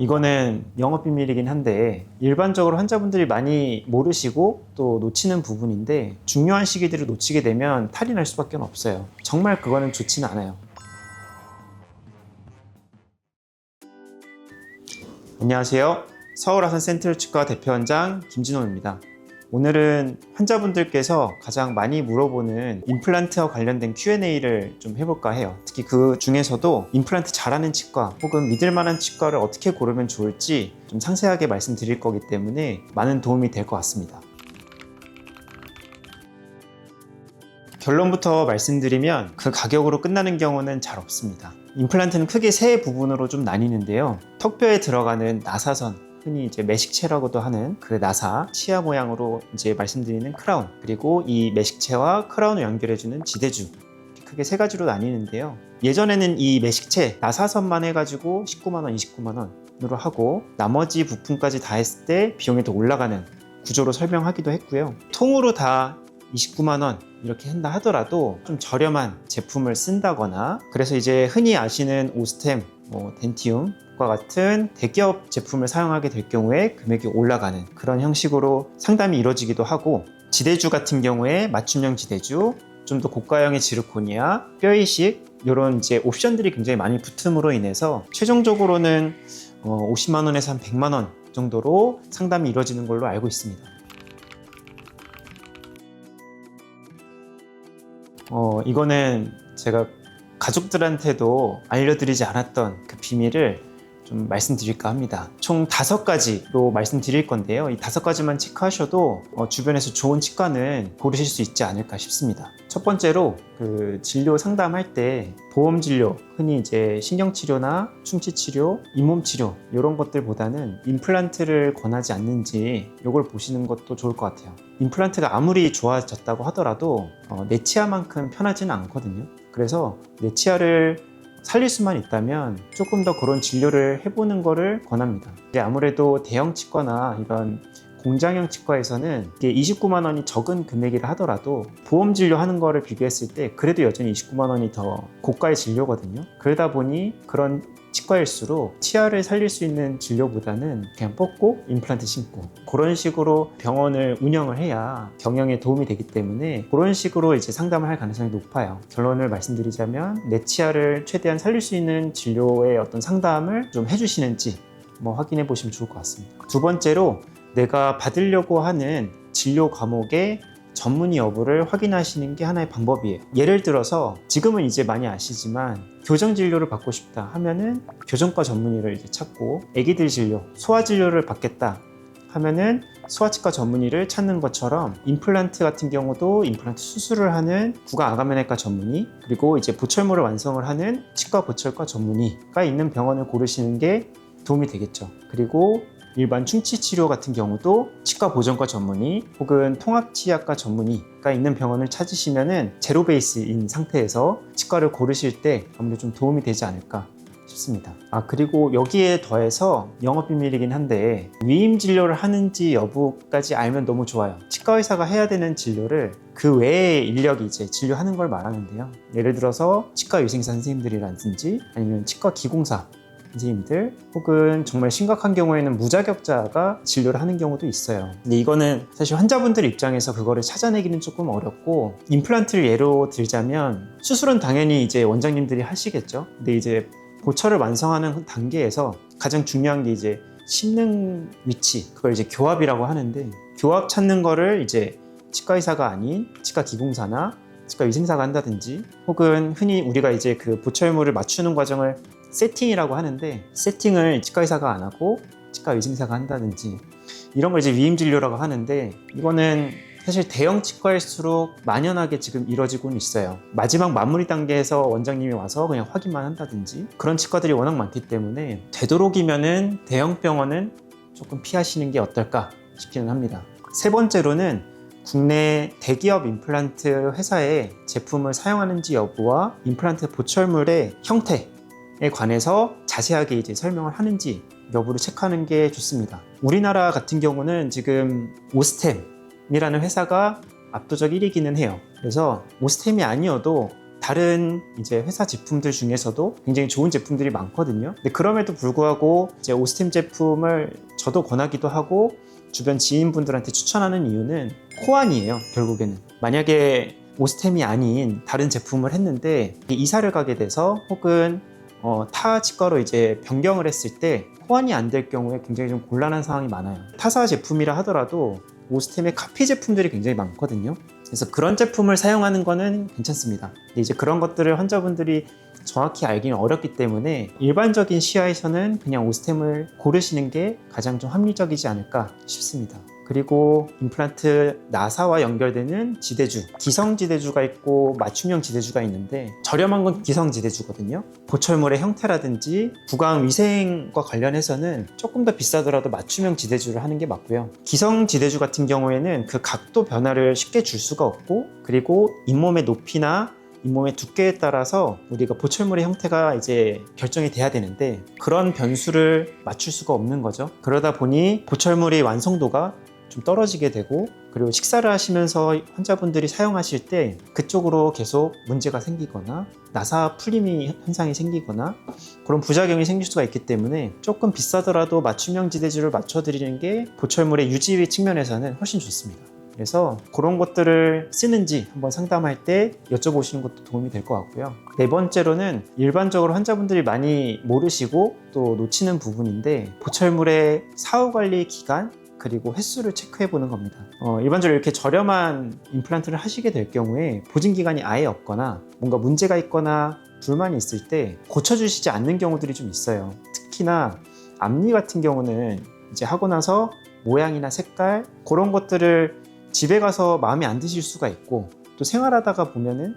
이거는 영업비밀이긴 한데 일반적으로 환자분들이 많이 모르시고 또 놓치는 부분인데, 중요한 시기들을 놓치게 되면 탈이 날 수밖에 없어요. 정말 그거는 좋지는 않아요. 안녕하세요. 서울아산 센트럴치과 대표원장 김진호입니다. 오늘은 환자분들께서 가장 많이 물어보는 임플란트와 관련된 Q&A를 좀 해볼까 해요. 특히 그 중에서도 임플란트 잘하는 치과 혹은 믿을 만한 치과를 어떻게 고르면 좋을지 좀 상세하게 말씀드릴 거기 때문에 많은 도움이 될 것 같습니다. 결론부터 말씀드리면 그 가격으로 끝나는 경우는 잘 없습니다. 임플란트는 크게 세 부분으로 좀 나뉘는데요. 턱뼈에 들어가는 나사선, 흔히 이제 매식체라고도 하는 그 나사, 치아 모양으로 이제 말씀드리는 크라운, 그리고 이 매식체와 크라운을 연결해주는 지대주, 크게 세 가지로 나뉘는데요. 예전에는 이 매식체, 나사선만 해가지고 19만원, 29만원으로 하고 나머지 부품까지 다 했을 때 비용이 더 올라가는 구조로 설명하기도 했고요. 통으로 다 29만원 이렇게 한다 하더라도 좀 저렴한 제품을 쓴다거나, 그래서 이제 흔히 아시는 오스템, 덴티움과 같은 대기업 제품을 사용하게 될 경우에 금액이 올라가는 그런 형식으로 상담이 이루어지기도 하고, 지대주 같은 경우에 맞춤형 지대주, 좀 더 고가형의 지르코니아, 뼈이식, 이런 이제 옵션들이 굉장히 많이 붙음으로 인해서 최종적으로는 50만원에서 한 100만원 정도로 상담이 이루어지는 걸로 알고 있습니다. 이거는 제가 가족들한테도 알려드리지 않았던 그 비밀을 좀 말씀드릴까 합니다. 총 5가지로 말씀드릴 건데요. 이 5가지만 체크하셔도 주변에서 좋은 치과는 고르실 수 있지 않을까 싶습니다. 첫 번째로 그 진료 상담할 때 보험 진료, 흔히 이제 신경치료나 충치치료, 잇몸치료 이런 것들보다는 임플란트를 권하지 않는지 이걸 보시는 것도 좋을 것 같아요. 임플란트가 아무리 좋아졌다고 하더라도 내 치아만큼 편하지는 않거든요. 그래서 내 치아를 살릴 수만 있다면 조금 더 그런 진료를 해보는 거를 권합니다. 아무래도 대형 치과나 이런 공장형 치과에서는 이게 29만 원이 적은 금액이라 하더라도 보험 진료하는 거를 비교했을 때 그래도 여전히 29만 원이 더 고가의 진료거든요. 그러다 보니 그런 치과일수록 치아를 살릴 수 있는 진료보다는 그냥 뽑고 임플란트 심고 그런 식으로 병원을 운영을 해야 경영에 도움이 되기 때문에 그런 식으로 이제 상담을 할 가능성이 높아요. 결론을 말씀드리자면 내 치아를 최대한 살릴 수 있는 진료의 어떤 상담을 좀 해주시는지 확인해 보시면 좋을 것 같습니다. 두 번째로 내가 받으려고 하는 진료 과목의 전문의 여부를 확인하시는 게 하나의 방법이에요. 예를 들어서 지금은 이제 많이 아시지만 교정 진료를 받고 싶다 하면은 교정과 전문의를 이제 찾고, 애기들 진료, 소아 진료를 받겠다 하면은 소아치과 전문의를 찾는 것처럼 임플란트 같은 경우도 임플란트 수술을 하는 구강-아가면외과 전문의, 그리고 이제 보철모를 완성을 하는 치과 보철과 전문의가 있는 병원을 고르시는 게 도움이 되겠죠. 그리고 일반 충치치료 같은 경우도 치과 보정과 전문의 혹은 통합치약과 전문의가 있는 병원을 찾으시면은 제로 베이스인 상태에서 치과를 고르실 때 아무래도 좀 도움이 되지 않을까 싶습니다. 그리고 여기에 더해서 영업비밀이긴 한데 위임 진료를 하는지 여부까지 알면 너무 좋아요. 치과 의사가 해야 되는 진료를 그 외의 인력이 이제 진료하는 걸 말하는데요. 예를 들어서 치과 위생사 선생님들이라든지 아니면 치과 기공사 선생님들, 혹은 정말 심각한 경우에는 무자격자가 진료를 하는 경우도 있어요. 근데 이거는 사실 환자분들 입장에서 그거를 찾아내기는 조금 어렵고, 임플란트를 예로 들자면 수술은 당연히 이제 원장님들이 하시겠죠. 근데 이제 보철을 완성하는 단계에서 가장 중요한 게 이제 심는 위치, 그걸 이제 교합이라고 하는데, 교합 찾는 거를 이제 치과 의사가 아닌 치과 기공사나 치과 위생사가 한다든지, 혹은 흔히 우리가 이제 그 보철물을 맞추는 과정을 세팅이라고 하는데, 세팅을 치과 의사가 안 하고 치과 위생사가 한다든지, 이런 걸 이제 위임 진료라고 하는데, 이거는 사실 대형 치과일수록 만연하게 지금 이루어지고는 있어요. 마지막 마무리 단계에서 원장님이 와서 그냥 확인만 한다든지, 그런 치과들이 워낙 많기 때문에 되도록이면은 대형 병원은 조금 피하시는 게 어떨까 싶기는 합니다. 세 번째로는 국내 대기업 임플란트 회사의 제품을 사용하는지 여부와 임플란트 보철물의 형태에 관해서 자세하게 이제 설명을 하는지 여부를 체크하는 게 좋습니다. 우리나라 같은 경우는 지금 오스템이라는 회사가 압도적 1위기는 해요. 그래서 오스템이 아니어도 다른 이제 회사 제품들 중에서도 굉장히 좋은 제품들이 많거든요. 근데 그럼에도 불구하고 이제 오스템 제품을 저도 권하기도 하고 주변 지인분들한테 추천하는 이유는 호환이에요. 결국에는 만약에 오스템이 아닌 다른 제품을 했는데 이사를 가게 돼서 혹은 타 치과로 이제 변경을 했을 때 호환이 안 될 경우에 굉장히 좀 곤란한 상황이 많아요. 타사 제품이라 하더라도 오스템의 카피 제품들이 굉장히 많거든요. 그래서 그런 제품을 사용하는 거는 괜찮습니다. 근데 이제 그런 것들을 환자분들이 정확히 알기는 어렵기 때문에 일반적인 시야에서는 그냥 오스템을 고르시는 게 가장 좀 합리적이지 않을까 싶습니다. 그리고 임플란트 나사와 연결되는 지대주, 기성지대주가 있고 맞춤형 지대주가 있는데 저렴한 건 기성지대주거든요. 보철물의 형태라든지 구강 위생과 관련해서는 조금 더 비싸더라도 맞춤형 지대주를 하는 게 맞고요. 기성지대주 같은 경우에는 그 각도 변화를 쉽게 줄 수가 없고, 그리고 잇몸의 높이나 잇몸의 두께에 따라서 우리가 보철물의 형태가 이제 결정이 돼야 되는데 그런 변수를 맞출 수가 없는 거죠. 그러다 보니 보철물의 완성도가 좀 떨어지게 되고, 그리고 식사를 하시면서 환자분들이 사용하실 때 그쪽으로 계속 문제가 생기거나 나사 풀림이 현상이 생기거나 그런 부작용이 생길 수가 있기 때문에 조금 비싸더라도 맞춤형 지대주를 맞춰드리는 게 보철물의 유지 측면에서는 훨씬 좋습니다. 그래서 그런 것들을 쓰는지 한번 상담할 때 여쭤보시는 것도 도움이 될 것 같고요. 네 번째로는 일반적으로 환자분들이 많이 모르시고 또 놓치는 부분인데 보철물의 사후관리 기간 그리고 횟수를 체크해 보는 겁니다. 일반적으로 이렇게 저렴한 임플란트를 하시게 될 경우에 보증 기간이 아예 없거나 뭔가 문제가 있거나 불만이 있을 때 고쳐주시지 않는 경우들이 좀 있어요. 특히나 앞니 같은 경우는 이제 하고 나서 모양이나 색깔 그런 것들을 집에 가서 마음에 안 드실 수가 있고, 또 생활하다가 보면은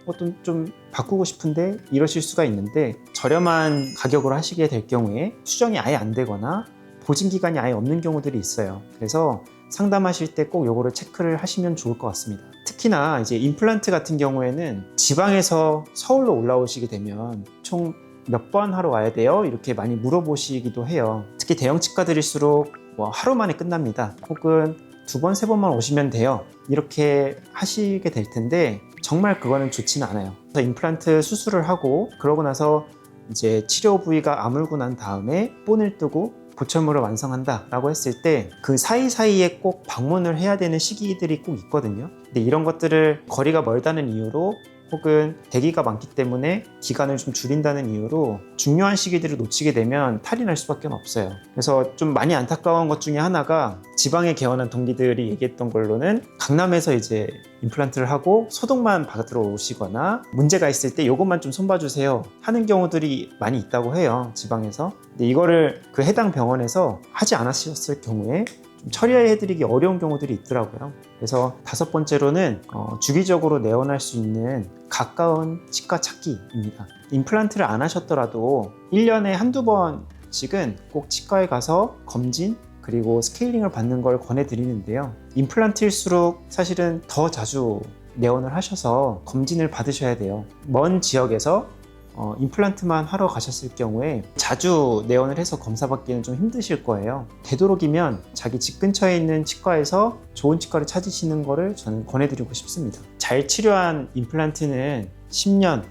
어떤 좀 바꾸고 싶은데 이러실 수가 있는데, 저렴한 가격으로 하시게 될 경우에 수정이 아예 안 되거나 보증 기간이 아예 없는 경우들이 있어요. 그래서 상담하실 때 꼭 요거를 체크를 하시면 좋을 것 같습니다. 특히나 이제 임플란트 같은 경우에는 지방에서 서울로 올라오시게 되면 총 몇 번 하러 와야 돼요? 이렇게 많이 물어보시기도 해요. 특히 대형 치과들일수록 뭐 하루 만에 끝납니다. 혹은 2번, 3번만 오시면 돼요. 이렇게 하시게 될 텐데 정말 그거는 좋지는 않아요. 그래서 임플란트 수술을 하고 그러고 나서 이제 치료 부위가 아물고 난 다음에 본을 뜨고 보철물을 완성한다 라고 했을 때 그 사이사이에 꼭 방문을 해야 되는 시기들이 꼭 있거든요. 근데 이런 것들을 거리가 멀다는 이유로 혹은 대기가 많기 때문에 기간을 좀 줄인다는 이유로 중요한 시기들을 놓치게 되면 탈이 날 수밖에 없어요. 그래서 좀 많이 안타까운 것 중에 하나가 지방에 개원한 동기들이 얘기했던 걸로는 강남에서 이제 임플란트를 하고 소독만 받으러 오시거나 문제가 있을 때 이것만 좀 손봐주세요 하는 경우들이 많이 있다고 해요, 지방에서. 근데 이거를 그 해당 병원에서 하지 않으셨을 경우에 좀 처리해드리기 어려운 경우들이 있더라고요. 그래서 5번째로는 주기적으로 내원할 수 있는 가까운 치과 찾기입니다. 임플란트를 안 하셨더라도 1년에 한두 번씩은 꼭 치과에 가서 검진 그리고 스케일링을 받는 걸 권해드리는데요. 임플란트일수록 사실은 더 자주 내원을 하셔서 검진을 받으셔야 돼요. 먼 지역에서 임플란트만 하러 가셨을 경우에 자주 내원을 해서 검사받기는 좀 힘드실 거예요. 되도록이면 자기 집 근처에 있는 치과에서 좋은 치과를 찾으시는 거를 저는 권해드리고 싶습니다. 잘 치료한 임플란트는 10년,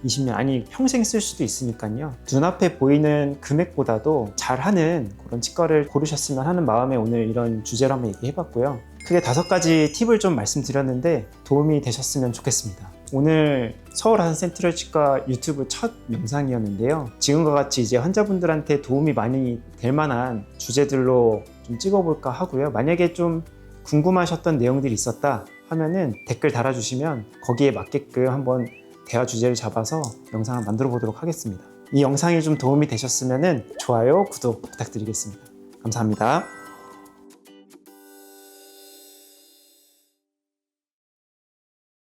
20년 아니 평생 쓸 수도 있으니까요. 눈앞에 보이는 금액보다도 잘하는 그런 치과를 고르셨으면 하는 마음에 오늘 이런 주제로 한번 얘기해봤고요. 크게 5가지 팁을 좀 말씀드렸는데 도움이 되셨으면 좋겠습니다. 오늘 서울 하산 센트럴 치과 유튜브 첫 영상이었는데요. 지금과 같이 이제 환자분들한테 도움이 많이 될 만한 주제들로 좀 찍어볼까 하고요. 만약에 좀 궁금하셨던 내용들이 있었다 하면은 댓글 달아주시면 거기에 맞게끔 한번 대화 주제를 잡아서 영상을 만들어 보도록 하겠습니다. 이 영상이 좀 도움이 되셨으면 좋아요, 구독 부탁드리겠습니다. 감사합니다.